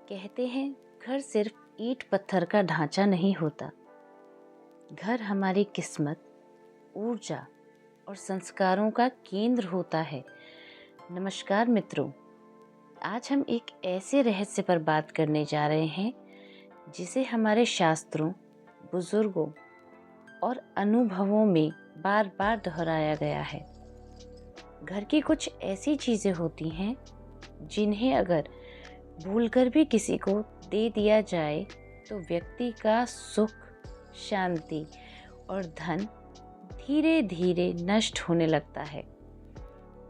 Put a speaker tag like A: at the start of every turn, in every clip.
A: कहते हैं घर सिर्फ ईंट पत्थर का ढांचा नहीं होता। घर हमारी किस्मत, ऊर्जा और संस्कारों का केंद्र होता है। नमस्कार मित्रों, आज हम एक ऐसे रहस्य पर बात करने जा रहे हैं जिसे हमारे शास्त्रों, बुजुर्गों और अनुभवों में बार बार दोहराया गया है। घर की कुछ ऐसी चीजें होती हैं जिन्हें अगर भूलकर भी किसी को दे दिया जाए तो व्यक्ति का सुख, शांति और धन धीरे धीरे नष्ट होने लगता है।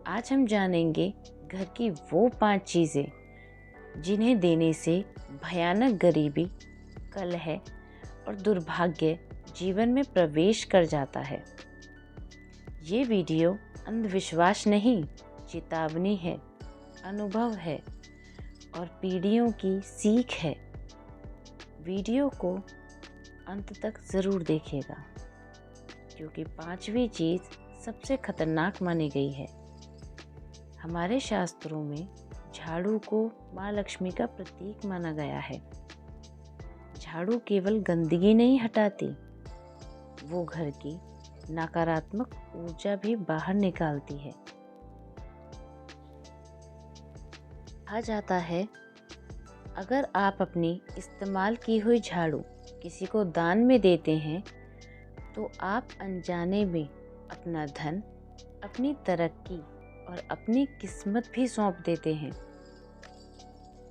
A: आज हम जानेंगे घर की वो 5 चीजें जिन्हें देने से भयानक गरीबी, कलह और दुर्भाग्य जीवन में प्रवेश कर जाता है। ये वीडियो अंधविश्वास नहीं, चेतावनी है, अनुभव है और पीढ़ियों की सीख है। वीडियो को अंत तक ज़रूर देखिएगा क्योंकि 5वीं चीज़ सबसे खतरनाक मानी गई है। हमारे शास्त्रों में झाड़ू को माँ लक्ष्मी का प्रतीक माना गया है। झाड़ू केवल गंदगी नहीं हटाती, वो घर की नकारात्मक ऊर्जा भी बाहर निकालती है। कहा जाता है अगर आप अपनी इस्तेमाल की हुई झाड़ू किसी को दान में देते हैं तो आप अनजाने में अपना धन, अपनी तरक्की और अपनी किस्मत भी सौंप देते हैं।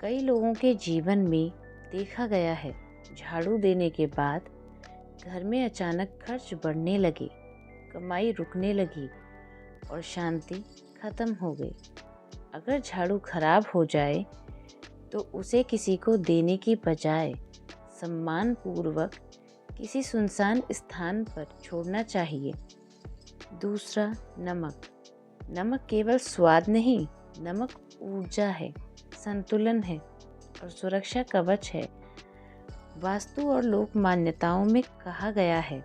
A: कई लोगों के जीवन में देखा गया है, झाड़ू देने के बाद घर में अचानक खर्च बढ़ने लगे, कमाई रुकने लगी और शांति खत्म हो गई। अगर झाड़ू खराब हो जाए तो उसे किसी को देने की बजाय सम्मान पूर्वक किसी सुनसान स्थान पर छोड़ना चाहिए। दूसरा, नमक केवल स्वाद नहीं, नमक ऊर्जा है, संतुलन है और सुरक्षा कवच है। वास्तु और लोक मान्यताओं में कहा गया है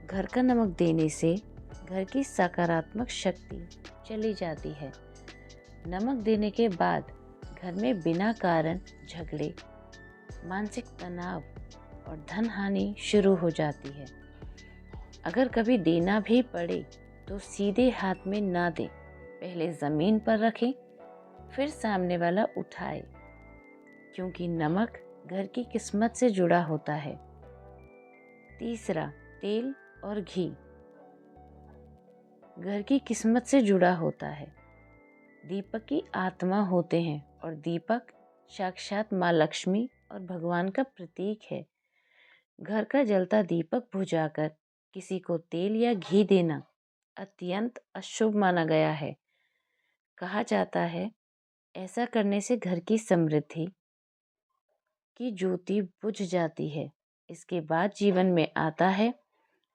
A: घर का नमक देने से घर की सकारात्मक शक्ति चली जाती है। नमक देने के बाद घर में बिना कारण झगड़े, मानसिक तनाव और धन हानि शुरू हो जाती है। अगर कभी देना भी पड़े तो सीधे हाथ में ना दें, पहले ज़मीन पर रखें, फिर सामने वाला उठाए, क्योंकि नमक घर की किस्मत से जुड़ा होता है। तीसरा, तेल और घी घर की किस्मत से जुड़ा होता है। दीपक की आत्मा होते हैं और दीपक साक्षात माँ लक्ष्मी और भगवान का प्रतीक है। घर का जलता दीपक बुझाकर किसी को तेल या घी देना अत्यंत अशुभ माना गया है। कहा जाता है ऐसा करने से घर की समृद्धि की ज्योति बुझ जाती है। इसके बाद जीवन में आता है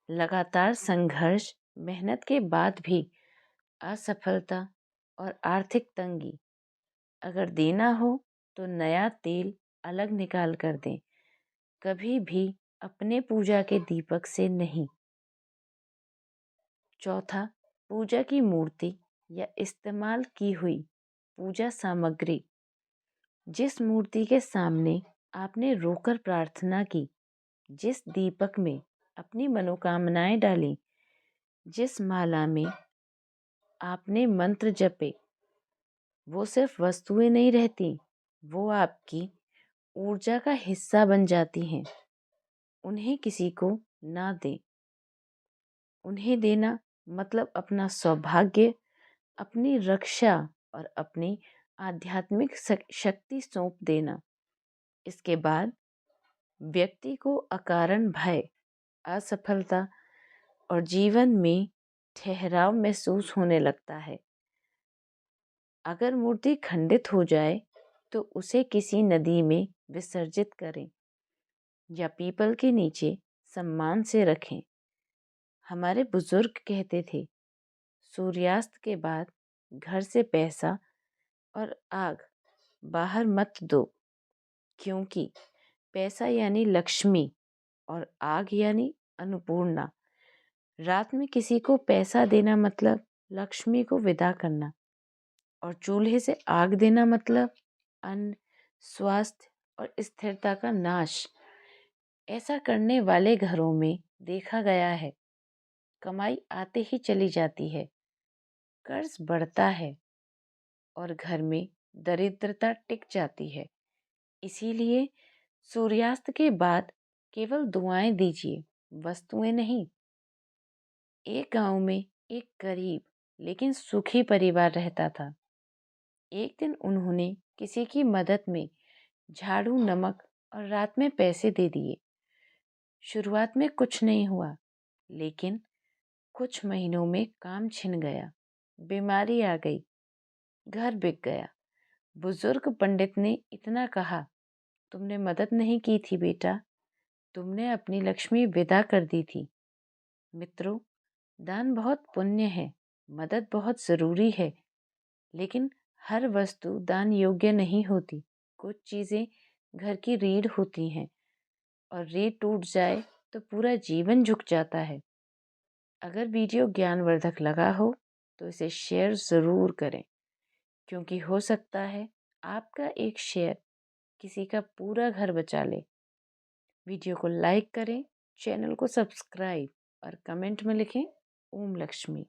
A: लगातार संघर्ष, मेहनत के बाद भी असफलता और आर्थिक तंगी। अगर देना हो तो नया तेल अलग निकाल कर दें, कभी भी अपने पूजा के दीपक से नहीं। चौथा, पूजा की मूर्ति या इस्तेमाल की हुई पूजा सामग्री। जिस मूर्ति के सामने आपने रोकर प्रार्थना की, जिस दीपक में अपनी मनोकामनाएं डाली, जिस माला में आपने मंत्र जपे, वो सिर्फ वस्तुएं नहीं रहती, वो आपकी ऊर्जा का हिस्सा बन जाती हैं। उन्हें किसी को ना दें। उन्हें देना मतलब अपना सौभाग्य, अपनी रक्षा और अपनी आध्यात्मिक शक्ति सौंप देना। इसके बाद व्यक्ति को अकारण भय, असफलता और जीवन में ठहराव महसूस होने लगता है। अगर मूर्ति खंडित हो जाए तो उसे किसी नदी में विसर्जित करें या पीपल के नीचे सम्मान से रखें। हमारे बुजुर्ग कहते थे सूर्यास्त के बाद घर से पैसा और आग बाहर मत दो, क्योंकि पैसा यानी लक्ष्मी और आग यानी अन्नपूर्णा। रात में किसी को पैसा देना मतलब लक्ष्मी को विदा करना और चूल्हे से आग देना मतलब अन्न, स्वास्थ्य और स्थिरता का नाश। ऐसा करने वाले घरों में देखा गया है, कमाई आते ही चली जाती है, कर्ज बढ़ता है और घर में दरिद्रता टिक जाती है। इसीलिए सूर्यास्त के बाद केवल दुआएं दीजिए, वस्तुएं नहीं। एक गांव में एक गरीब लेकिन सुखी परिवार रहता था। एक दिन उन्होंने किसी की मदद में झाड़ू, नमक और रात में पैसे दे दिए। शुरुआत में कुछ नहीं हुआ, लेकिन कुछ महीनों में काम छिन गया, बीमारी आ गई, घर बिक गया। बुजुर्ग पंडित ने इतना कहा, तुमने मदद नहीं की थी बेटा, तुमने अपनी लक्ष्मी विदा कर दी थी। मित्रों, दान बहुत पुण्य है, मदद बहुत ज़रूरी है, लेकिन हर वस्तु दान योग्य नहीं होती। कुछ चीज़ें घर की रीढ़ होती हैं और रीढ़ टूट जाए तो पूरा जीवन झुक जाता है। अगर वीडियो ज्ञानवर्धक लगा हो तो इसे शेयर ज़रूर करें, क्योंकि हो सकता है आपका एक शेयर किसी का पूरा घर बचा ले। वीडियो को लाइक करें, चैनल को सब्सक्राइब और कमेंट में लिखें ओम लक्ष्मी।